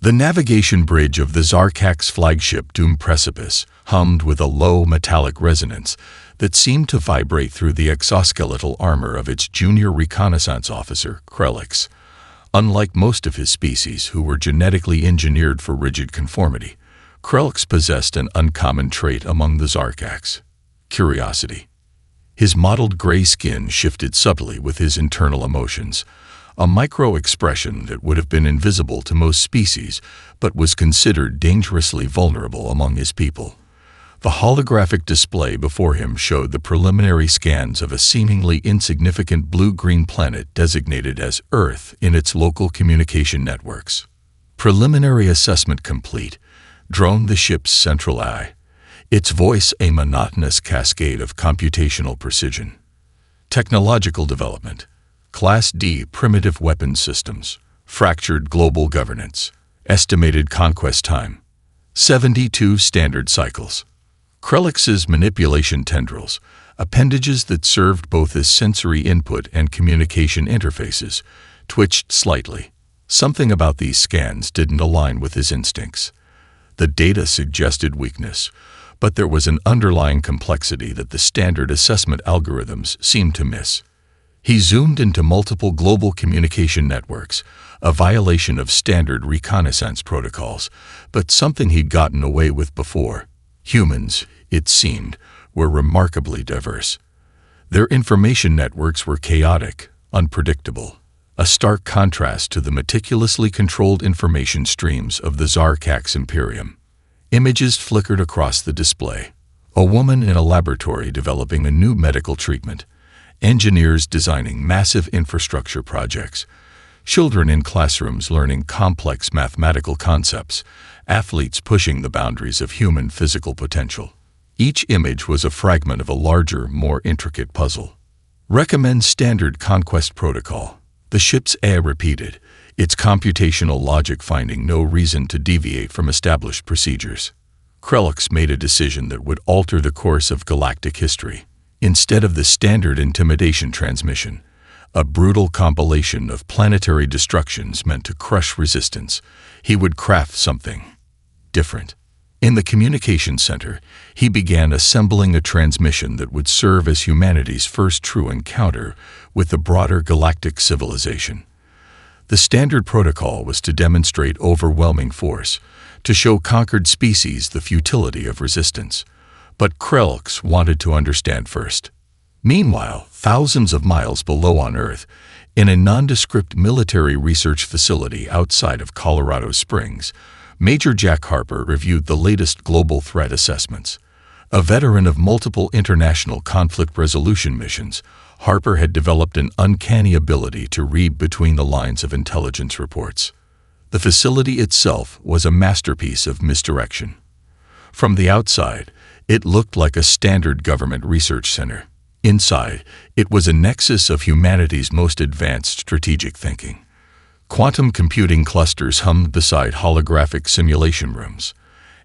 The navigation bridge of the Zarkak's flagship Doom Precipice hummed with a low metallic resonance that seemed to vibrate through the exoskeletal armor of its junior reconnaissance officer, Krelix. Unlike most of his species who were genetically engineered for rigid conformity, Krelix possessed an uncommon trait among the Zarkaks: curiosity. His mottled gray skin shifted subtly with his internal emotions, a micro-expression that would have been invisible to most species but was considered dangerously vulnerable among his people. The holographic display before him showed the preliminary scans of a seemingly insignificant blue-green planet designated as Earth in its local communication networks. Preliminary assessment complete, droned the ship's central eye, its voice a monotonous cascade of computational precision. Technological development: Class D primitive weapons systems, fractured global governance, estimated conquest time, 72 standard cycles. Krelix's manipulation tendrils, appendages that served both as sensory input and communication interfaces, twitched slightly. Something about these scans didn't align with his instincts. The data suggested weakness, but there was an underlying complexity that the standard assessment algorithms seemed to miss. He zoomed into multiple global communication networks, a violation of standard reconnaissance protocols, but something he'd gotten away with before. Humans, it seemed, were remarkably diverse. Their information networks were chaotic, unpredictable, a stark contrast to the meticulously controlled information streams of the Zarkak's Imperium. Images flickered across the display. A woman in a laboratory developing a new medical treatment, engineers designing massive infrastructure projects, children in classrooms learning complex mathematical concepts, athletes pushing the boundaries of human physical potential. Each image was a fragment of a larger, more intricate puzzle. Recommend standard conquest protocol. The ship's AI repeated, its computational logic finding no reason to deviate from established procedures. Krelix made a decision that would alter the course of galactic history. Instead of the standard intimidation transmission, a brutal compilation of planetary destructions meant to crush resistance, he would craft something different. In the communication center, he began assembling a transmission that would serve as humanity's first true encounter with the broader galactic civilization. The standard protocol was to demonstrate overwhelming force, to show conquered species the futility of resistance. But Krelix wanted to understand first. Meanwhile, thousands of miles below on Earth, in a nondescript military research facility outside of Colorado Springs, Major Jack Harper reviewed the latest global threat assessments. A veteran of multiple international conflict resolution missions, Harper had developed an uncanny ability to read between the lines of intelligence reports. The facility itself was a masterpiece of misdirection. From the outside, it looked like a standard government research center. Inside, it was a nexus of humanity's most advanced strategic thinking. Quantum computing clusters hummed beside holographic simulation rooms.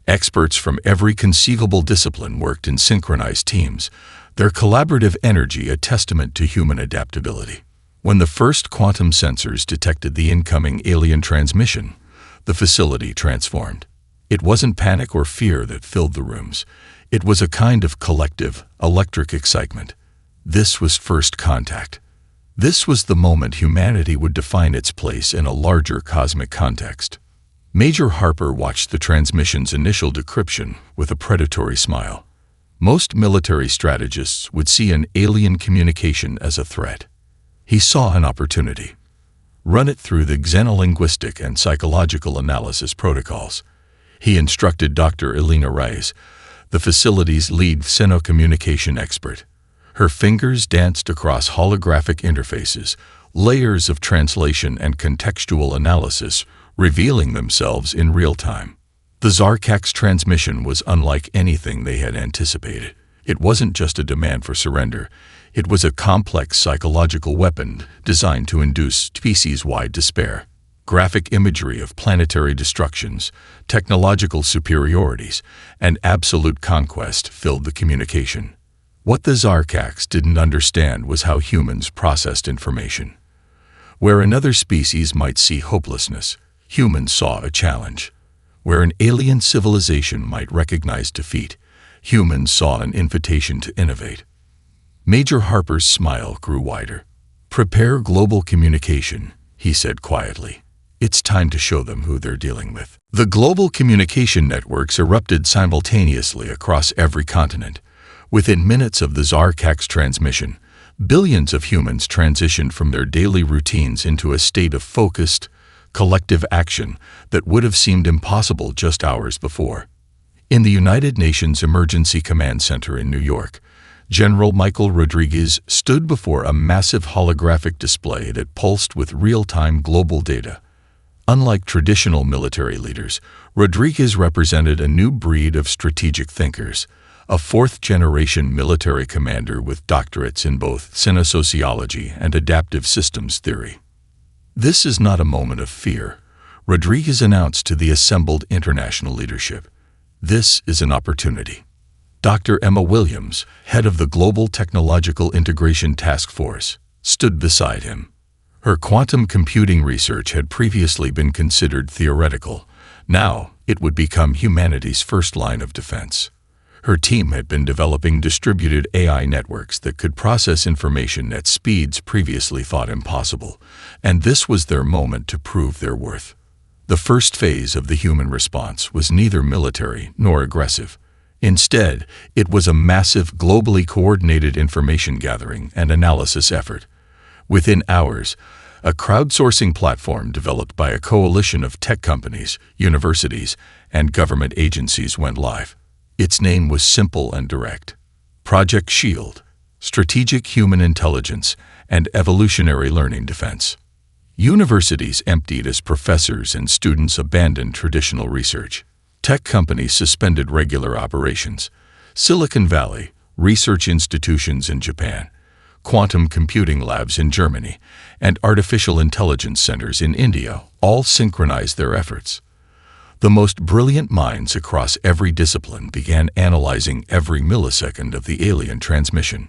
Experts from every conceivable discipline worked in synchronized teams, their collaborative energy a testament to human adaptability. When the first quantum sensors detected the incoming alien transmission, the facility transformed. It wasn't panic or fear that filled the rooms. It was a kind of collective, electric excitement. This was first contact. This was the moment humanity would define its place in a larger cosmic context. Major Harper watched the transmission's initial decryption with a predatory smile. Most military strategists would see an alien communication as a threat. He saw an opportunity. Run it through the xenolinguistic and psychological analysis protocols. He instructed Dr. Elena Reyes, the facility's lead xenocommunication expert. Her fingers danced across holographic interfaces, layers of translation and contextual analysis revealing themselves in real time. The Zarkak's transmission was unlike anything they had anticipated. It wasn't just a demand for surrender. It was a complex psychological weapon designed to induce species-wide despair. Graphic imagery of planetary destructions, technological superiorities, and absolute conquest filled the communication. What the Zarkaks didn't understand was how humans processed information. Where another species might see hopelessness, humans saw a challenge. Where an alien civilization might recognize defeat, humans saw an invitation to innovate. Major Harper's smile grew wider. "Prepare global communication," he said quietly. "It's time to show them who they're dealing with." The global communication networks erupted simultaneously across every continent. Within minutes of the Zarkak's transmission, billions of humans transitioned from their daily routines into a state of focused, collective action that would have seemed impossible just hours before. In the United Nations Emergency Command Center in New York, General Michael Rodriguez stood before a massive holographic display that pulsed with real-time global data. Unlike traditional military leaders, Rodriguez represented a new breed of strategic thinkers, a fourth-generation military commander with doctorates in both cinesociology and adaptive systems theory. "This is not a moment of fear," Rodriguez announced to the assembled international leadership. "This is an opportunity." Dr. Emma Williams, head of the Global Technological Integration Task Force, stood beside him. Her quantum computing research had previously been considered theoretical. Now, it would become humanity's first line of defense. Her team had been developing distributed AI networks that could process information at speeds previously thought impossible, and this was their moment to prove their worth. The first phase of the human response was neither military nor aggressive. Instead, it was a massive, globally coordinated information gathering and analysis effort. Within hours, a crowdsourcing platform developed by a coalition of tech companies, universities, and government agencies went live. Its name was simple and direct: Project SHIELD, Strategic Human Intelligence and Evolutionary Learning Defense. Universities emptied as professors and students abandoned traditional research. Tech companies suspended regular operations. Silicon Valley, research institutions in Japan, quantum computing labs in Germany, and artificial intelligence centers in India all synchronized their efforts. The most brilliant minds across every discipline began analyzing every millisecond of the alien transmission.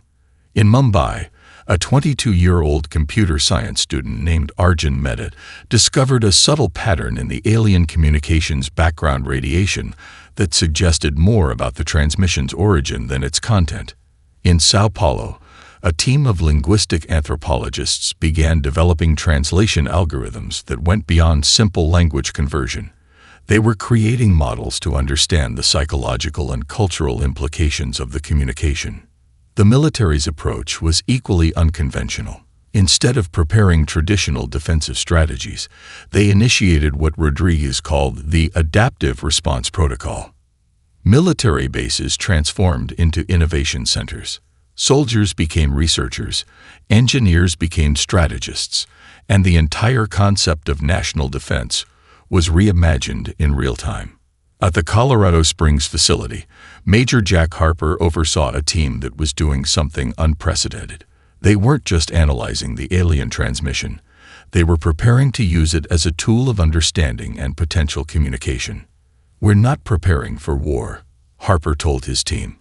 In Mumbai, a 22-year-old computer science student named Arjun Mehta discovered a subtle pattern in the alien communications background radiation that suggested more about the transmission's origin than its content. In Sao Paulo, a team of linguistic anthropologists began developing translation algorithms that went beyond simple language conversion. They were creating models to understand the psychological and cultural implications of the communication. The military's approach was equally unconventional. Instead of preparing traditional defensive strategies, they initiated what Rodriguez called the Adaptive Response Protocol. Military bases transformed into innovation centers. Soldiers became researchers, engineers became strategists, and the entire concept of national defense was reimagined in real time. At the Colorado Springs facility, Major Jack Harper oversaw a team that was doing something unprecedented. They weren't just analyzing the alien transmission. They were preparing to use it as a tool of understanding and potential communication. "We're not preparing for war," Harper told his team.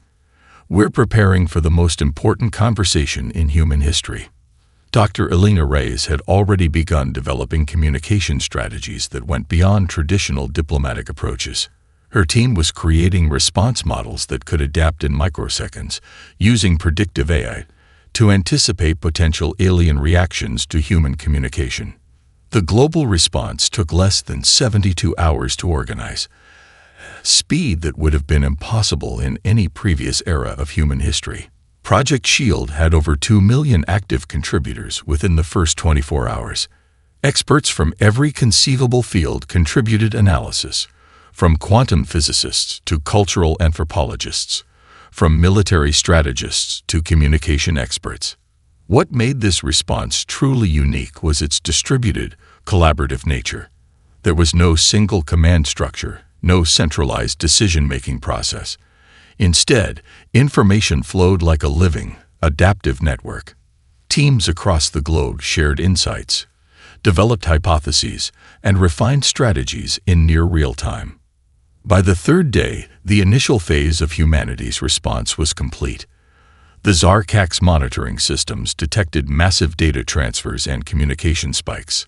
"We're preparing for the most important conversation in human history." Dr. Elena Reyes had already begun developing communication strategies that went beyond traditional diplomatic approaches. Her team was creating response models that could adapt in microseconds, using predictive AI to anticipate potential alien reactions to human communication. The global response took less than 72 hours to organize, speed that would have been impossible in any previous era of human history. Project SHIELD had over 2 million active contributors within the first 24 hours. Experts from every conceivable field contributed analysis, from quantum physicists to cultural anthropologists, from military strategists to communication experts. What made this response truly unique was its distributed, collaborative nature. There was no single command structure, no centralized decision-making process. Instead, information flowed like a living, adaptive network. Teams across the globe shared insights, developed hypotheses, and refined strategies in near real time. By the third day, the initial phase of humanity's response was complete. The Zarkak's monitoring systems detected massive data transfers and communication spikes.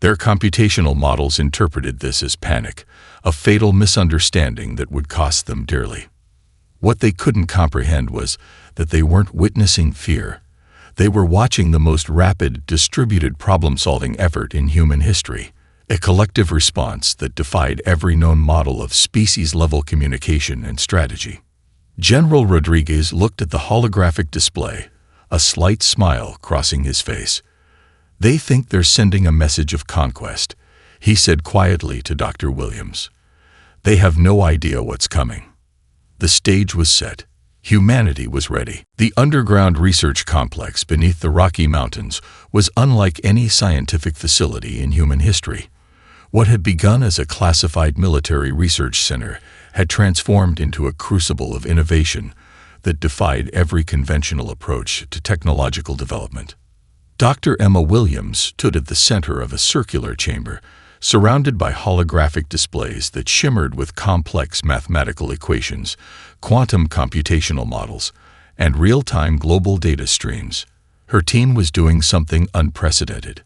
Their computational models interpreted this as panic, a fatal misunderstanding that would cost them dearly. What they couldn't comprehend was that they weren't witnessing fear. They were watching the most rapid, distributed problem-solving effort in human history, a collective response that defied every known model of species-level communication and strategy. General Rodriguez looked at the holographic display, a slight smile crossing his face. "They think they're sending a message of conquest," he said quietly to Dr. Williams. "They have no idea what's coming." The stage was set. Humanity was ready. The underground research complex beneath the Rocky Mountains was unlike any scientific facility in human history. What had begun as a classified military research center had transformed into a crucible of innovation that defied every conventional approach to technological development. Dr. Emma Williams stood at the center of a circular chamber, surrounded by holographic displays that shimmered with complex mathematical equations, quantum computational models, and real-time global data streams. Her team was doing something unprecedented.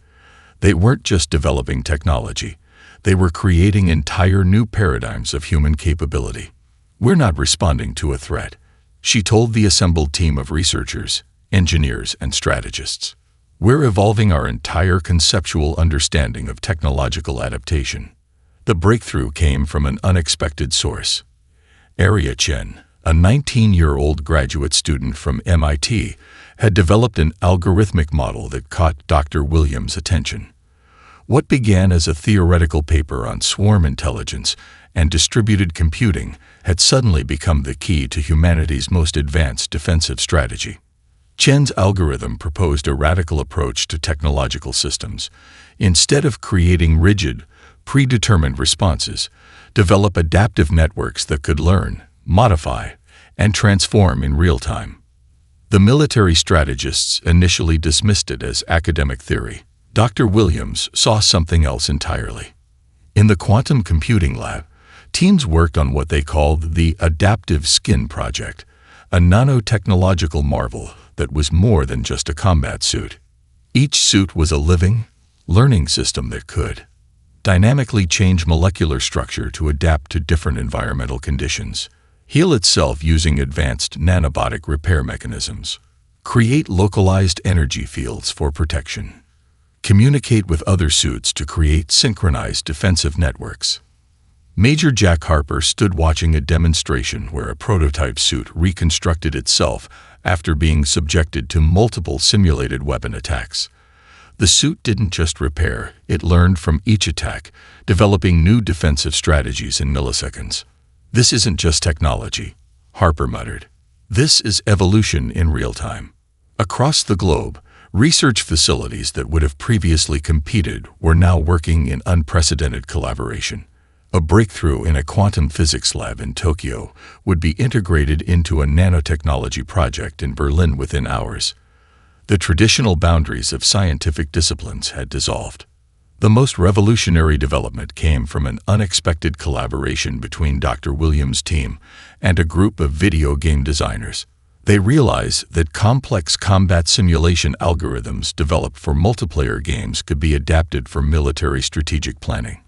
They weren't just developing technology. They were creating entire new paradigms of human capability. "We're not responding to a threat," she told the assembled team of researchers, engineers, and strategists. "We're evolving our entire conceptual understanding of technological adaptation." The breakthrough came from an unexpected source. Arya Chen, a 19-year-old graduate student from MIT, had developed an algorithmic model that caught Dr. Williams' attention. What began as a theoretical paper on swarm intelligence and distributed computing had suddenly become the key to humanity's most advanced defensive strategy. Chen's algorithm proposed a radical approach to technological systems. Instead of creating rigid, predetermined responses, develop adaptive networks that could learn, modify, and transform in real time. The military strategists initially dismissed it as academic theory. Dr. Williams saw something else entirely. In the quantum computing lab, teams worked on what they called the Adaptive Skin Project, a nanotechnological marvel that was more than just a combat suit. Each suit was a living, learning system that could dynamically change molecular structure to adapt to different environmental conditions, heal itself using advanced nanobotic repair mechanisms, create localized energy fields for protection, communicate with other suits to create synchronized defensive networks. Major Jack Harper stood watching a demonstration where a prototype suit reconstructed itself after being subjected to multiple simulated weapon attacks. The suit didn't just repair, it learned from each attack, developing new defensive strategies in milliseconds. "This isn't just technology," Harper muttered. "This is evolution in real time." Across the globe, research facilities that would have previously competed were now working in unprecedented collaboration. A breakthrough in a quantum physics lab in Tokyo would be integrated into a nanotechnology project in Berlin within hours. The traditional boundaries of scientific disciplines had dissolved. The most revolutionary development came from an unexpected collaboration between Dr. Williams' team and a group of video game designers. They realized that complex combat simulation algorithms developed for multiplayer games could be adapted for military strategic planning.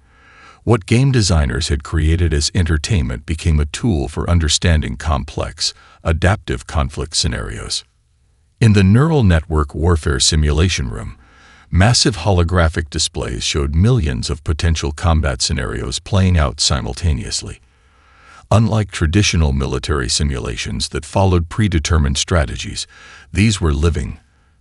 What game designers had created as entertainment became a tool for understanding complex, adaptive conflict scenarios. In the neural network warfare simulation room, massive holographic displays showed millions of potential combat scenarios playing out simultaneously. Unlike traditional military simulations that followed predetermined strategies, these were living,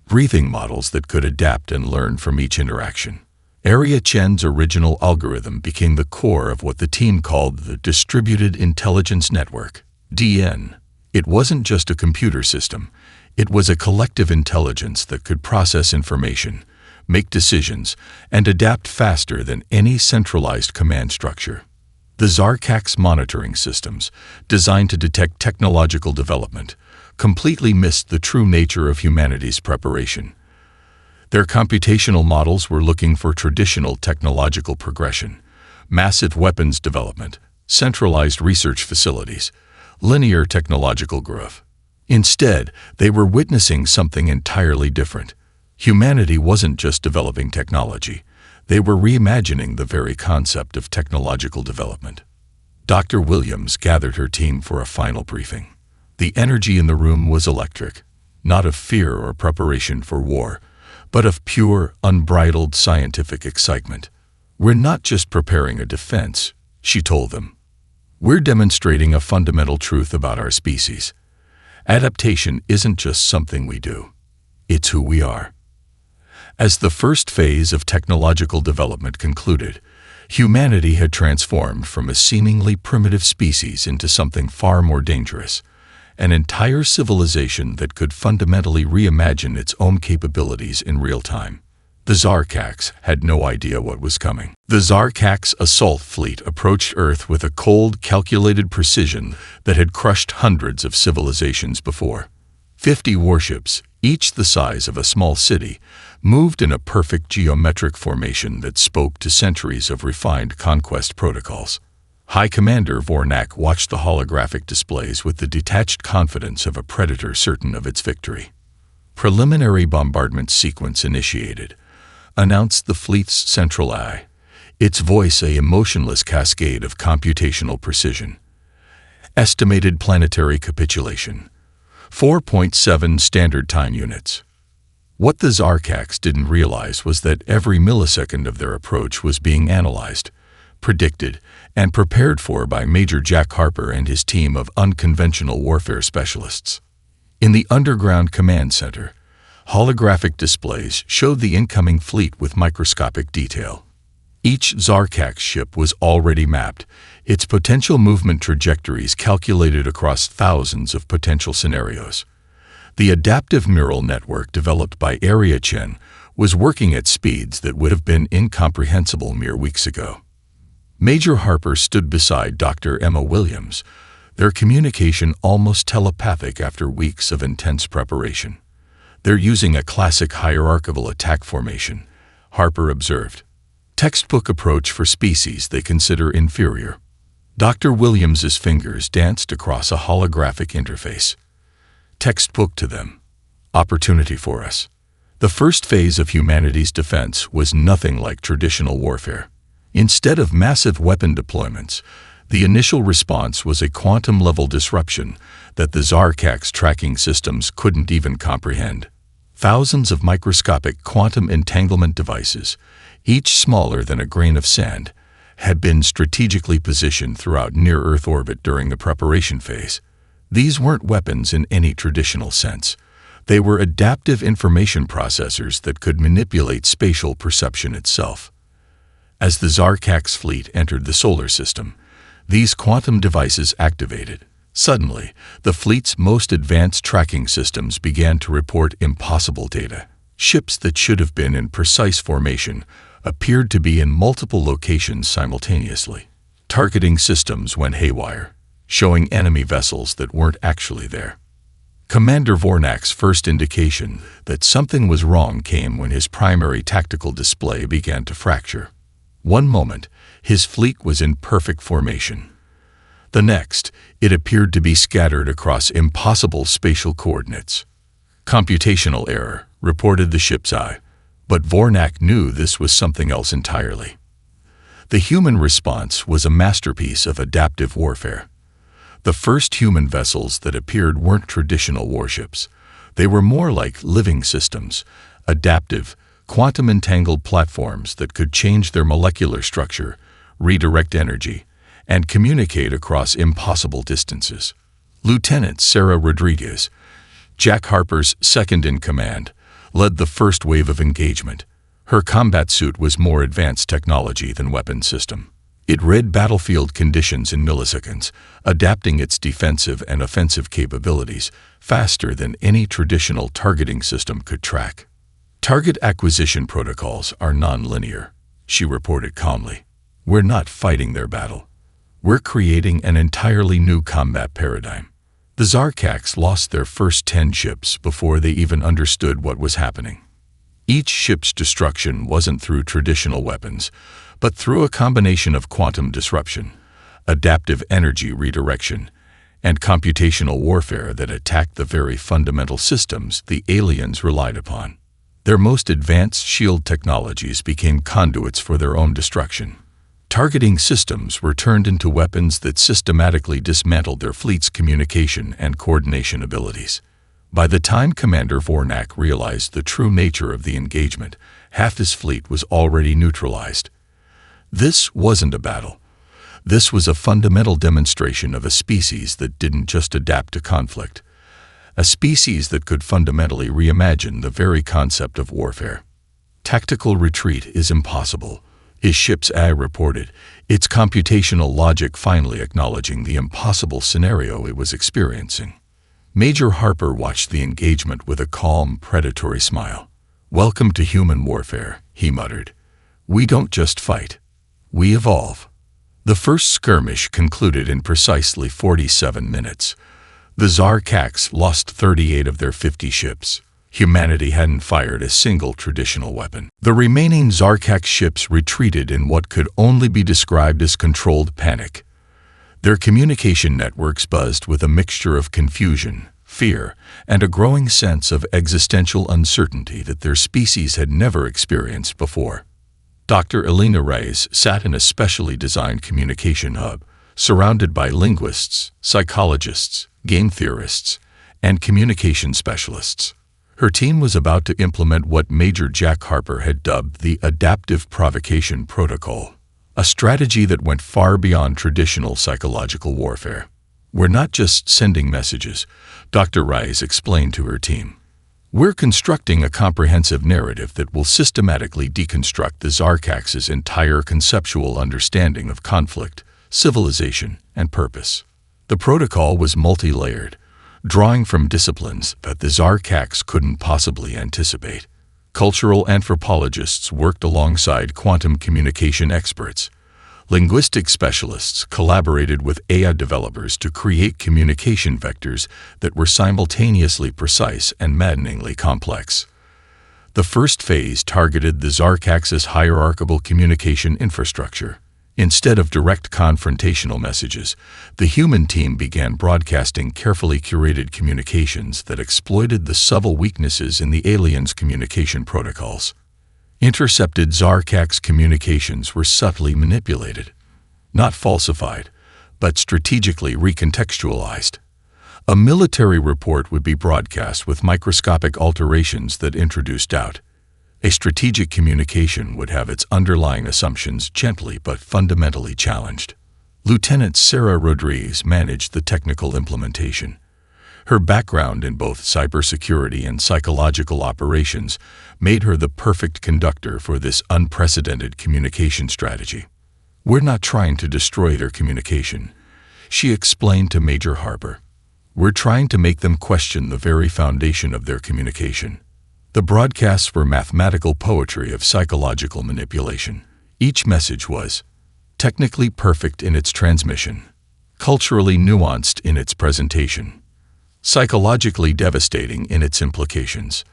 breathing models that could adapt and learn from each interaction. Arya Chen's original algorithm became the core of what the team called the Distributed Intelligence Network, DN. It wasn't just a computer system, it was a collective intelligence that could process information, make decisions, and adapt faster than any centralized command structure. The Zarkax monitoring systems, designed to detect technological development, completely missed the true nature of humanity's preparation. Their computational models were looking for traditional technological progression, massive weapons development, centralized research facilities, linear technological growth. Instead, they were witnessing something entirely different. Humanity wasn't just developing technology. They were reimagining the very concept of technological development. Dr. Williams gathered her team for a final briefing. The energy in the room was electric, not of fear or preparation for war, but of pure, unbridled scientific excitement. "We're not just preparing a defense," she told them. "We're demonstrating a fundamental truth about our species. Adaptation isn't just something we do. It's who we are." As the first phase of technological development concluded, humanity had transformed from a seemingly primitive species into something far more dangerous, an entire civilization that could fundamentally reimagine its own capabilities in real time. The Zarkax had no idea what was coming. The Zarkax assault fleet approached Earth with a cold, calculated precision that had crushed hundreds of civilizations before. 50 warships, each the size of a small city, moved in a perfect geometric formation that spoke to centuries of refined conquest protocols. High Commander Vornak watched the holographic displays with the detached confidence of a predator certain of its victory. Preliminary bombardment sequence initiated, announced the fleet's central eye, its voice a emotionless cascade of computational precision. Estimated planetary capitulation, 4.7 standard time units. What the Zarkax didn't realize was that every millisecond of their approach was being analyzed, predicted, and prepared for by Major Jack Harper and his team of unconventional warfare specialists. In the underground command center, holographic displays showed the incoming fleet with microscopic detail. Each Zarkax ship was already mapped, its potential movement trajectories calculated across thousands of potential scenarios. The adaptive neural network developed by Area Chen was working at speeds that would have been incomprehensible mere weeks ago. Major Harper stood beside Dr. Emma Williams, their communication almost telepathic after weeks of intense preparation. "They're using a classic hierarchical attack formation," Harper observed. "Textbook approach for species they consider inferior." Dr. Williams's fingers danced across a holographic interface. "Textbook to them. Opportunity for us." The first phase of humanity's defense was nothing like traditional warfare. Instead of massive weapon deployments, the initial response was a quantum-level disruption that the Zarkax tracking systems couldn't even comprehend. Thousands of microscopic quantum entanglement devices, each smaller than a grain of sand, had been strategically positioned throughout near-Earth orbit during the preparation phase. These weren't weapons in any traditional sense. They were adaptive information processors that could manipulate spatial perception itself. As the Zarkax fleet entered the solar system, these quantum devices activated. Suddenly, the fleet's most advanced tracking systems began to report impossible data. Ships that should have been in precise formation appeared to be in multiple locations simultaneously. Targeting systems went haywire, showing enemy vessels that weren't actually there. Commander Vornak's first indication that something was wrong came when his primary tactical display began to fracture. One moment, his fleet was in perfect formation. The next, it appeared to be scattered across impossible spatial coordinates. "Computational error," reported the ship's eye, but Vornak knew this was something else entirely. The human response was a masterpiece of adaptive warfare. The first human vessels that appeared weren't traditional warships. They were more like living systems, adaptive, quantum-entangled platforms that could change their molecular structure, redirect energy, and communicate across impossible distances. Lieutenant Sarah Rodriguez, Jack Harper's second-in-command, led the first wave of engagement. Her combat suit was more advanced technology than weapon system. It read battlefield conditions in milliseconds, adapting its defensive and offensive capabilities faster than any traditional targeting system could track. "Target acquisition protocols are non-linear," she reported calmly. "We're not fighting their battle. We're creating an entirely new combat paradigm." The Zarkax lost their first 10 ships before they even understood what was happening. Each ship's destruction wasn't through traditional weapons, but through a combination of quantum disruption, adaptive energy redirection, and computational warfare that attacked the very fundamental systems the aliens relied upon. Their most advanced shield technologies became conduits for their own destruction. Targeting systems were turned into weapons that systematically dismantled their fleet's communication and coordination abilities. By the time Commander Vornak realized the true nature of the engagement, half his fleet was already neutralized. This wasn't a battle. This was a fundamental demonstration of a species that didn't just adapt to conflict. A species that could fundamentally reimagine the very concept of warfare. Tactical retreat is impossible, his ship's AI reported, its computational logic finally acknowledging the impossible scenario it was experiencing. Major Harper watched the engagement with a calm, predatory smile. "Welcome to human warfare," he muttered. "We don't just fight. We evolve." The first skirmish concluded in precisely 47 minutes. The Zarkax lost 38 of their 50 ships. Humanity hadn't fired a single traditional weapon. The remaining Zarkax ships retreated in what could only be described as controlled panic. Their communication networks buzzed with a mixture of confusion, fear, and a growing sense of existential uncertainty that their species had never experienced before. Dr. Elena Reyes sat in a specially designed communication hub, surrounded by linguists, psychologists, game theorists, and communication specialists. Her team was about to implement what Major Jack Harper had dubbed the Adaptive Provocation Protocol, a strategy that went far beyond traditional psychological warfare. "We're not just sending messages," Dr. Reyes explained to her team. "We're constructing a comprehensive narrative that will systematically deconstruct the Zarkax's entire conceptual understanding of conflict, civilization, and purpose." The protocol was multi-layered, drawing from disciplines that the Zarkax couldn't possibly anticipate. Cultural anthropologists worked alongside quantum communication experts. Linguistic specialists collaborated with AI developers to create communication vectors that were simultaneously precise and maddeningly complex. The first phase targeted the Zarkax's hierarchical communication infrastructure. Instead of direct confrontational messages, the human team began broadcasting carefully curated communications that exploited the subtle weaknesses in the aliens' communication protocols. Intercepted Zarkax communications were subtly manipulated, not falsified, but strategically recontextualized. A military report would be broadcast with microscopic alterations that introduced doubt. A strategic communication would have its underlying assumptions gently but fundamentally challenged. Lieutenant Sarah Rodriguez managed the technical implementation. Her background in both cybersecurity and psychological operations made her the perfect conductor for this unprecedented communication strategy. "We're not trying to destroy their communication," she explained to Major Harper. "We're trying to make them question the very foundation of their communication." The broadcasts were mathematical poetry of psychological manipulation. Each message was technically perfect in its transmission, culturally nuanced in its presentation, psychologically devastating in its implications.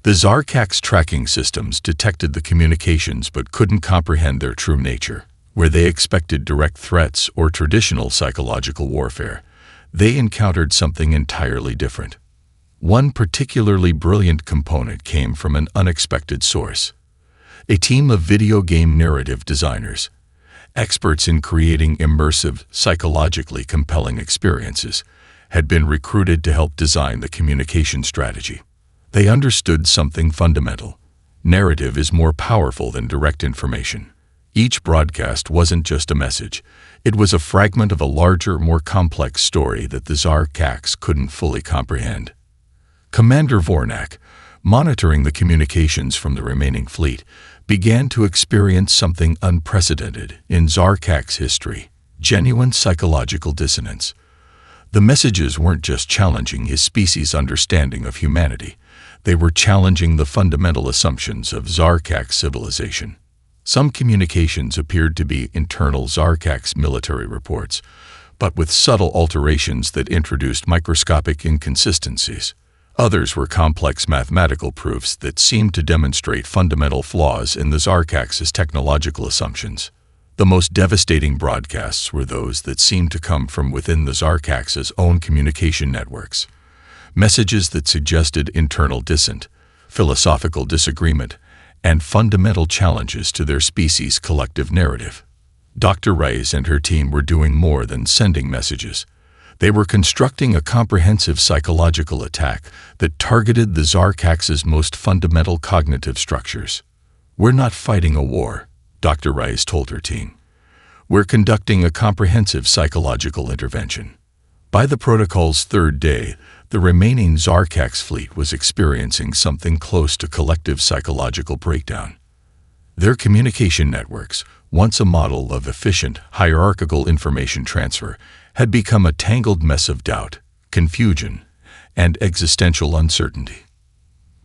The Zarkax tracking systems detected the communications but couldn't comprehend their true nature. Where they expected direct threats or traditional psychological warfare, they encountered something entirely different. One particularly brilliant component came from an unexpected source. A team of video game narrative designers, experts in creating immersive, psychologically compelling experiences, had been recruited to help design the communication strategy. They understood something fundamental. Narrative is more powerful than direct information. Each broadcast wasn't just a message. It was a fragment of a larger, more complex story that the Zarkax couldn't fully comprehend. Commander Vornak, monitoring the communications from the remaining fleet, began to experience something unprecedented in Zarkax history: genuine psychological dissonance. The messages weren't just challenging his species' understanding of humanity, they were challenging the fundamental assumptions of Zarkax civilization. Some communications appeared to be internal Zarkax military reports, but with subtle alterations that introduced microscopic inconsistencies. Others were complex mathematical proofs that seemed to demonstrate fundamental flaws in the Zarkax's technological assumptions. The most devastating broadcasts were those that seemed to come from within the Zarkax's own communication networks. Messages that suggested internal dissent, philosophical disagreement, and fundamental challenges to their species' collective narrative. Dr. Reyes and her team were doing more than sending messages. They were constructing a comprehensive psychological attack that targeted the Zarkax's most fundamental cognitive structures. "We're not fighting a war," Dr. Reyes told her team. "We're conducting a comprehensive psychological intervention." By the protocol's third day, the remaining Zarkax fleet was experiencing something close to collective psychological breakdown. Their communication networks, once a model of efficient, hierarchical information transfer, had become a tangled mess of doubt, confusion, and existential uncertainty.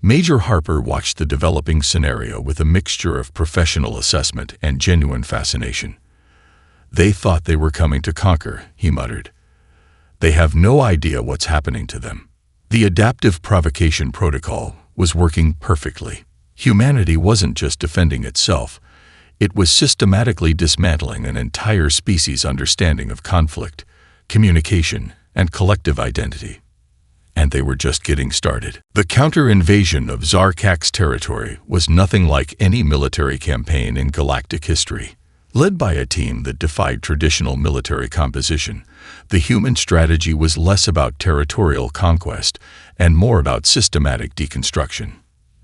Major Harper watched the developing scenario with a mixture of professional assessment and genuine fascination. "They thought they were coming to conquer," he muttered. "They have no idea what's happening to them." The adaptive provocation protocol was working perfectly. Humanity wasn't just defending itself, it was systematically dismantling an entire species' understanding of conflict, communication, and collective identity. And they were just getting started. The counter-invasion of Zarkax territory was nothing like any military campaign in galactic history. Led by a team that defied traditional military composition, the human strategy was less about territorial conquest and more about systematic deconstruction.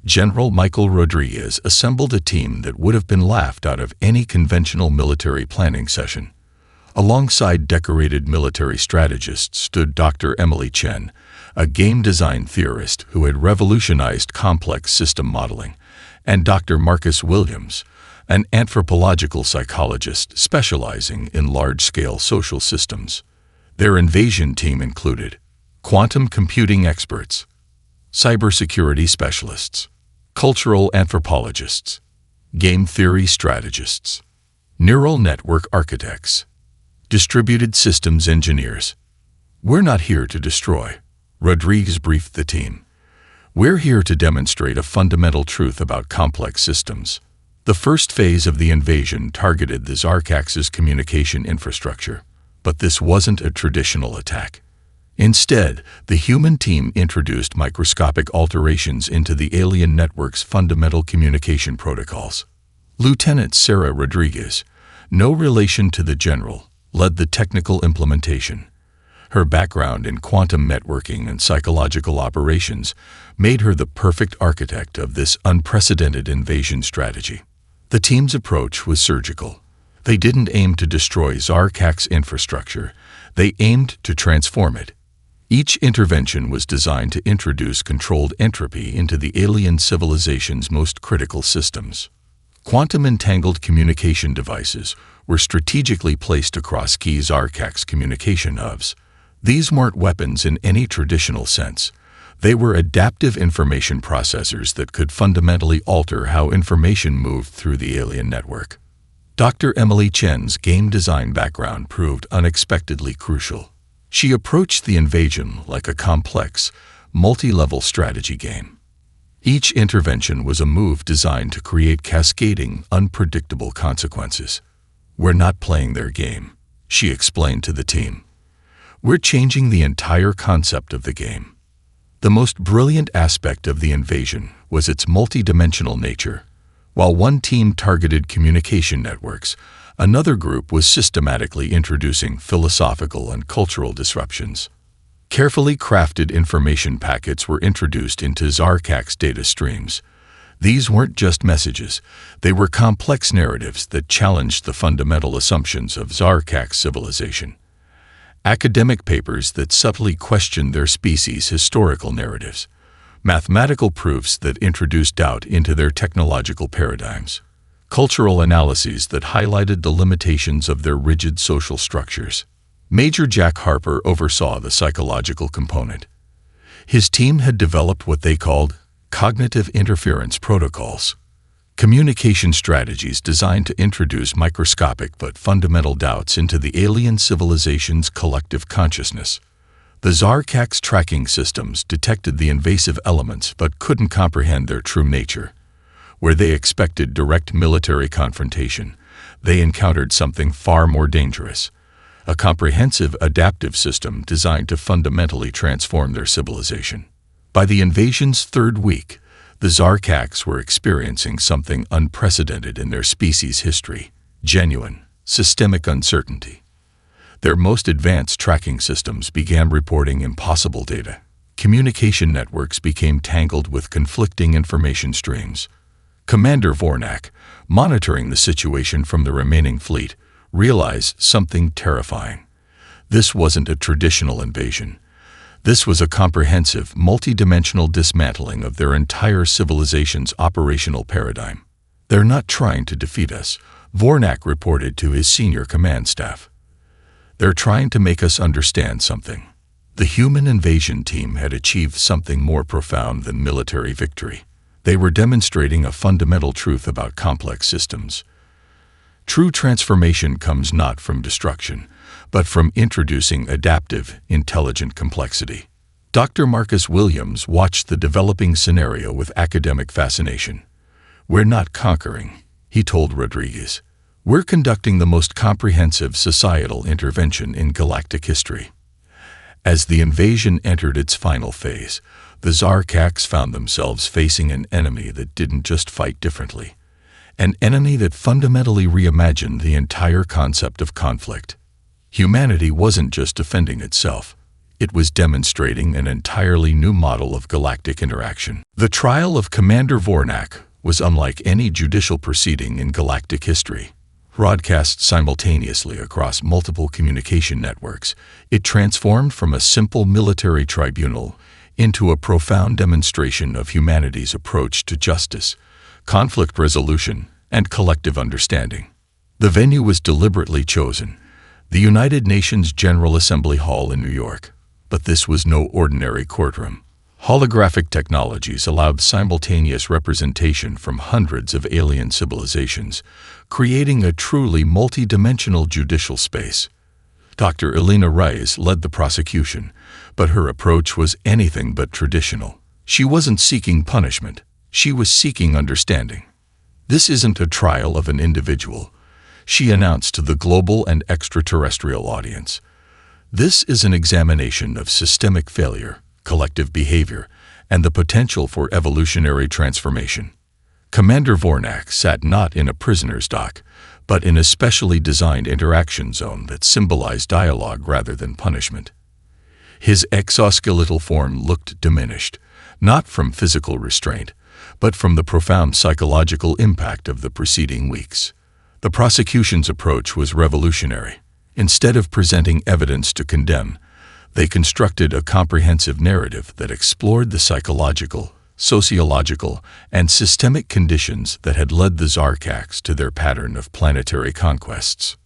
General Michael Rodriguez assembled a team that would have been laughed out of any conventional military planning session. Alongside decorated military strategists stood Dr. Emily Chen, a game design theorist who had revolutionized complex system modeling, and Dr. Marcus Williams, an anthropological psychologist specializing in large-scale social systems. Their invasion team included quantum computing experts, cybersecurity specialists, cultural anthropologists, game theory strategists, neural network architects, distributed systems engineers. "We're not here to destroy," Rodriguez briefed the team. "We're here to demonstrate a fundamental truth about complex systems." The first phase of the invasion targeted the Zarkax's communication infrastructure, but this wasn't a traditional attack. Instead, the human team introduced microscopic alterations into the alien network's fundamental communication protocols. Lieutenant Sarah Rodriguez, no relation to the general, led the technical implementation. Her background in quantum networking and psychological operations made her the perfect architect of this unprecedented invasion strategy. The team's approach was surgical. They didn't aim to destroy Zarkax's infrastructure, they aimed to transform it. Each intervention was designed to introduce controlled entropy into the alien civilization's most critical systems. Quantum-entangled communication devices were strategically placed across key Zarkax communication hubs. These weren't weapons in any traditional sense. They were adaptive information processors that could fundamentally alter how information moved through the alien network. Dr. Emily Chen's game design background proved unexpectedly crucial. She approached the invasion like a complex, multi-level strategy game. Each intervention was a move designed to create cascading, unpredictable consequences. "We're not playing their game," she explained to the team. "We're changing the entire concept of the game." The most brilliant aspect of the invasion was its multidimensional nature. While one team targeted communication networks, another group was systematically introducing philosophical and cultural disruptions. Carefully crafted information packets were introduced into Zarkax data streams. These weren't just messages, they were complex narratives that challenged the fundamental assumptions of Zarkax civilization. Academic papers that subtly questioned their species' historical narratives. Mathematical proofs that introduced doubt into their technological paradigms. Cultural analyses that highlighted the limitations of their rigid social structures. Major Jack Harper oversaw the psychological component. His team had developed what they called cognitive interference protocols, communication strategies designed to introduce microscopic but fundamental doubts into the alien civilization's collective consciousness. The Zarkax tracking systems detected the invasive elements but couldn't comprehend their true nature. Where they expected direct military confrontation, they encountered something far more dangerous, a comprehensive adaptive system designed to fundamentally transform their civilization. By the invasion's third week, The Zarkax were experiencing something unprecedented in their species' history: genuine, systemic uncertainty. Their most advanced tracking systems began reporting impossible data. Communication networks became tangled with conflicting information streams. Commander Vornak, monitoring the situation from the remaining fleet, realized something terrifying. This wasn't a traditional invasion. This was a comprehensive, multidimensional dismantling of their entire civilization's operational paradigm. "They're not trying to defeat us," Vornak reported to his senior command staff. "They're trying to make us understand something." The human invasion team had achieved something more profound than military victory. They were demonstrating a fundamental truth about complex systems. True transformation comes not from destruction, but from introducing adaptive, intelligent complexity. Dr. Marcus Williams watched the developing scenario with academic fascination. "We're not conquering," he told Rodriguez. "We're conducting the most comprehensive societal intervention in galactic history." As the invasion entered its final phase, the Zarkax found themselves facing an enemy that didn't just fight differently. An enemy that fundamentally reimagined the entire concept of conflict. Humanity wasn't just defending itself. It was demonstrating an entirely new model of galactic interaction. The trial of Commander Vornak was unlike any judicial proceeding in galactic history. Broadcast simultaneously across multiple communication networks, it transformed from a simple military tribunal into a profound demonstration of humanity's approach to justice, conflict resolution, and collective understanding. The venue was deliberately chosen, the United Nations General Assembly Hall in New York. But this was no ordinary courtroom. Holographic technologies allowed simultaneous representation from hundreds of alien civilizations, creating a truly multi-dimensional judicial space. Dr. Elena Reyes led the prosecution, but her approach was anything but traditional. She wasn't seeking punishment. She was seeking understanding. "This isn't a trial of an individual," she announced to the global and extraterrestrial audience. "This is an examination of systemic failure, collective behavior, and the potential for evolutionary transformation." Commander Vornak sat not in a prisoner's dock, but in a specially designed interaction zone that symbolized dialogue rather than punishment. His exoskeletal form looked diminished, not from physical restraint, but from the profound psychological impact of the preceding weeks. The prosecution's approach was revolutionary. Instead of presenting evidence to condemn, they constructed a comprehensive narrative that explored the psychological, sociological, and systemic conditions that had led the Zarkax to their pattern of planetary conquests.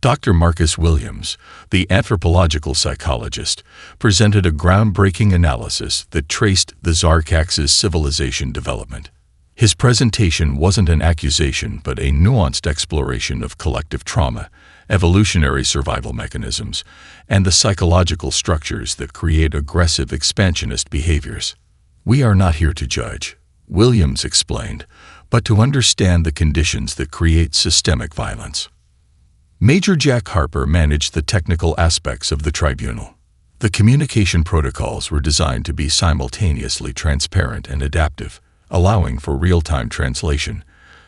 Dr. Marcus Williams, the anthropological psychologist, presented a groundbreaking analysis that traced the Zarkax's civilization development. His presentation wasn't an accusation but a nuanced exploration of collective trauma, evolutionary survival mechanisms, and the psychological structures that create aggressive expansionist behaviors. "We are not here to judge," Williams explained, "but to understand the conditions that create systemic violence." Major Jack Harper managed the technical aspects of the tribunal. The communication protocols were designed to be simultaneously transparent and adaptive, allowing for real-time translation,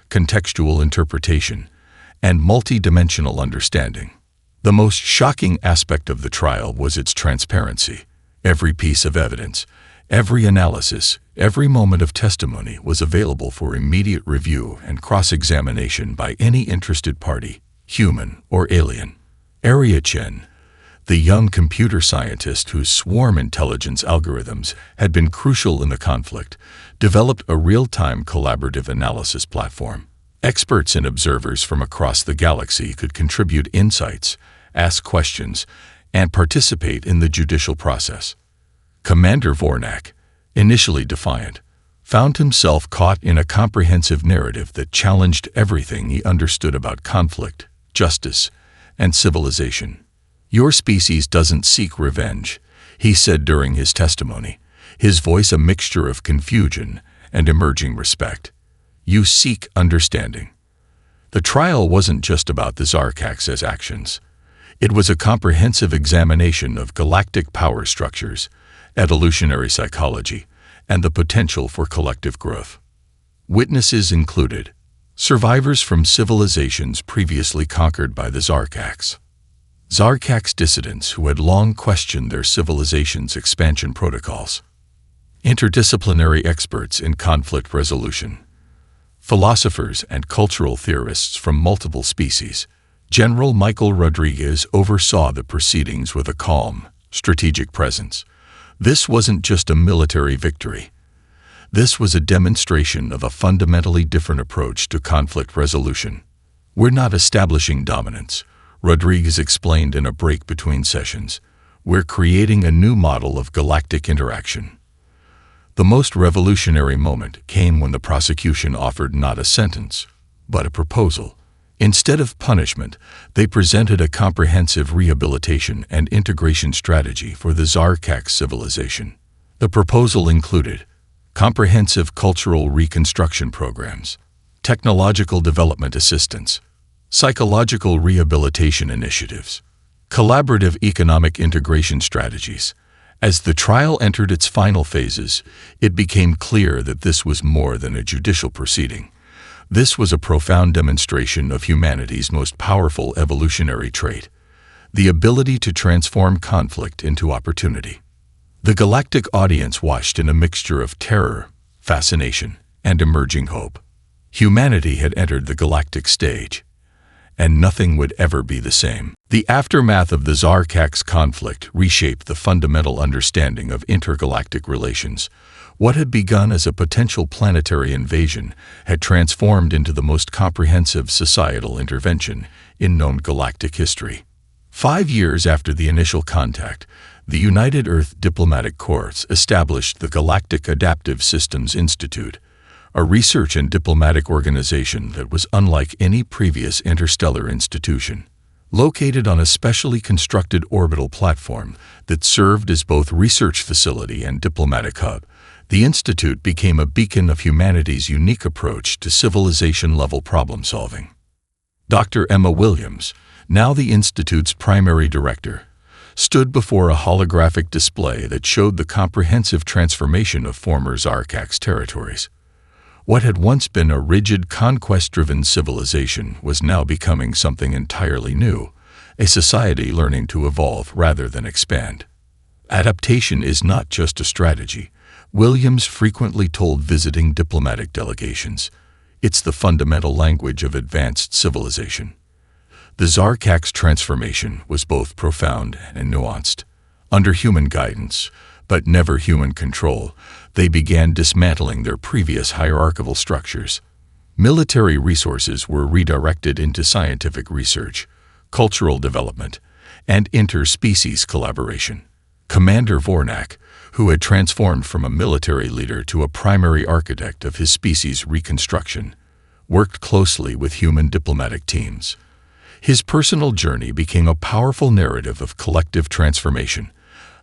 contextual interpretation, and multi-dimensional understanding. The most shocking aspect of the trial was its transparency. Every piece of evidence, every analysis, every moment of testimony was available for immediate review and cross-examination by any interested party, human or alien. Area Chen, the young computer scientist whose swarm intelligence algorithms had been crucial in the conflict, developed a real-time collaborative analysis platform. Experts and observers from across the galaxy could contribute insights, ask questions, and participate in the judicial process. Commander Vornak, initially defiant, found himself caught in a comprehensive narrative that challenged everything he understood about conflict, justice, and civilization. "Your species doesn't seek revenge," he said during his testimony, his voice a mixture of confusion and emerging respect. "You seek understanding." The trial wasn't just about the Zarkax's actions. It was a comprehensive examination of galactic power structures, evolutionary psychology, and the potential for collective growth. Witnesses included survivors from civilizations previously conquered by the Zarkax, Zarkax dissidents who had long questioned their civilization's expansion protocols, interdisciplinary experts in conflict resolution, philosophers and cultural theorists from multiple species. General Michael Rodriguez oversaw the proceedings with a calm, strategic presence. This wasn't just a military victory. This was a demonstration of a fundamentally different approach to conflict resolution. "We're not establishing dominance," Rodriguez explained in a break between sessions. "We're creating a new model of galactic interaction." The most revolutionary moment came when the prosecution offered not a sentence, but a proposal. Instead of punishment, they presented a comprehensive rehabilitation and integration strategy for the Zarkax civilization. The proposal included comprehensive cultural reconstruction programs, technological development assistance, psychological rehabilitation initiatives, collaborative economic integration strategies. As the trial entered its final phases, it became clear that this was more than a judicial proceeding. This was a profound demonstration of humanity's most powerful evolutionary trait, the ability to transform conflict into opportunity. The galactic audience watched in a mixture of terror, fascination, and emerging hope. Humanity had entered the galactic stage, and nothing would ever be the same. The aftermath of the Zarkax conflict reshaped the fundamental understanding of intergalactic relations. What had begun as a potential planetary invasion had transformed into the most comprehensive societal intervention in known galactic history. 5 years after the initial contact, the United Earth Diplomatic Corps established the Galactic Adaptive Systems Institute, a research and diplomatic organization that was unlike any previous interstellar institution. Located on a specially constructed orbital platform that served as both research facility and diplomatic hub, the Institute became a beacon of humanity's unique approach to civilization-level problem-solving. Dr. Emma Williams, now the Institute's primary director, stood before a holographic display that showed the comprehensive transformation of former Zarkax territories. What had once been a rigid, conquest-driven civilization was now becoming something entirely new, a society learning to evolve rather than expand. Adaptation is not just a strategy, Williams frequently told visiting diplomatic delegations. It's the fundamental language of advanced civilization. The Zarkax transformation was both profound and nuanced. Under human guidance, but never human control, they began dismantling their previous hierarchical structures. Military resources were redirected into scientific research, cultural development, and interspecies collaboration. Commander Vornak, who had transformed from a military leader to a primary architect of his species' reconstruction, worked closely with human diplomatic teams. His personal journey became a powerful narrative of collective transformation,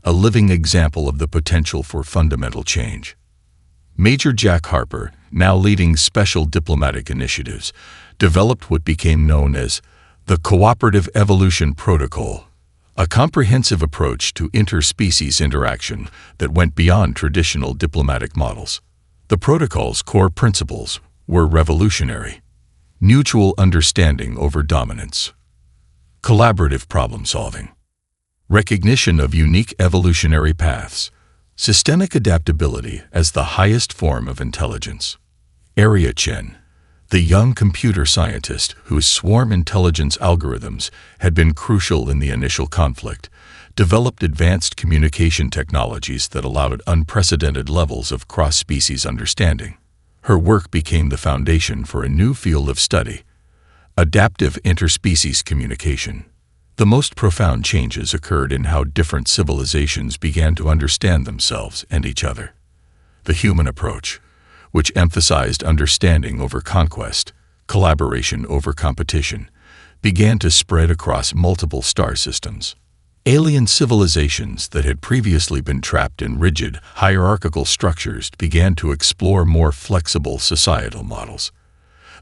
a living example of the potential for fundamental change. Major Jack Harper, now leading special diplomatic initiatives, developed what became known as the Cooperative Evolution Protocol, a comprehensive approach to interspecies interaction that went beyond traditional diplomatic models. The protocol's core principles were revolutionary: mutual understanding over dominance, collaborative problem-solving, recognition of unique evolutionary paths, systemic adaptability as the highest form of intelligence. Area Chen, the young computer scientist whose swarm intelligence algorithms had been crucial in the initial conflict, developed advanced communication technologies that allowed unprecedented levels of cross-species understanding. Her work became the foundation for a new field of study: adaptive interspecies communication. The most profound changes occurred in how different civilizations began to understand themselves and each other. The human approach, which emphasized understanding over conquest, collaboration over competition, began to spread across multiple star systems. Alien civilizations that had previously been trapped in rigid, hierarchical structures began to explore more flexible societal models.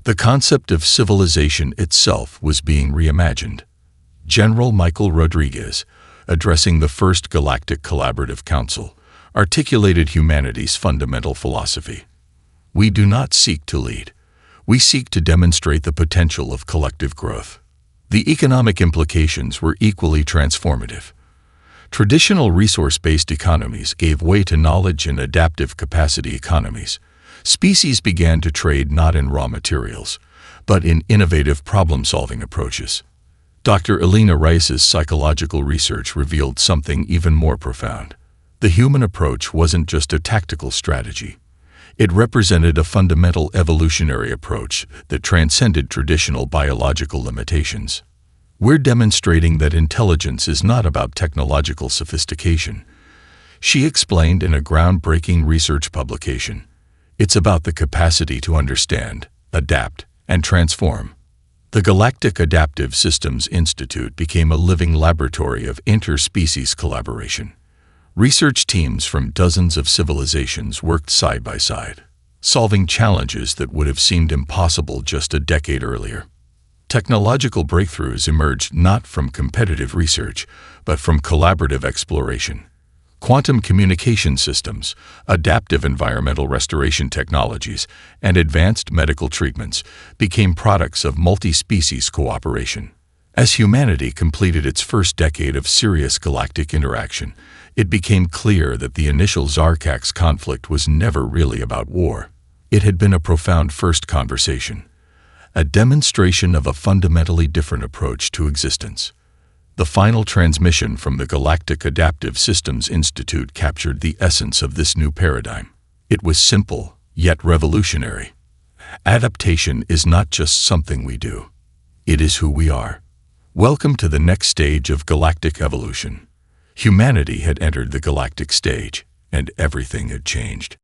The concept of civilization itself was being reimagined. General Michael Rodriguez, addressing the First Galactic Collaborative Council, articulated humanity's fundamental philosophy. We do not seek to lead. We seek to demonstrate the potential of collective growth. The economic implications were equally transformative. Traditional resource-based economies gave way to knowledge and adaptive capacity economies. Species began to trade not in raw materials, but in innovative problem-solving approaches. Dr. Elena Rice's psychological research revealed something even more profound. The human approach wasn't just a tactical strategy. It represented a fundamental evolutionary approach that transcended traditional biological limitations. We're demonstrating that intelligence is not about technological sophistication, she explained in a groundbreaking research publication. It's about the capacity to understand, adapt, and transform. The Galactic Adaptive Systems Institute became a living laboratory of interspecies collaboration. Research teams from dozens of civilizations worked side by side, solving challenges that would have seemed impossible just a decade earlier. Technological breakthroughs emerged not from competitive research, but from collaborative exploration. Quantum communication systems, adaptive environmental restoration technologies, and advanced medical treatments became products of multi-species cooperation. As humanity completed its first decade of serious galactic interaction, it became clear that the initial Zarkax conflict was never really about war. It had been a profound first conversation, a demonstration of a fundamentally different approach to existence. The final transmission from the Galactic Adaptive Systems Institute captured the essence of this new paradigm. It was simple, yet revolutionary. Adaptation is not just something we do. It is who we are. Welcome to the next stage of galactic evolution. Humanity had entered the galactic stage, and everything had changed.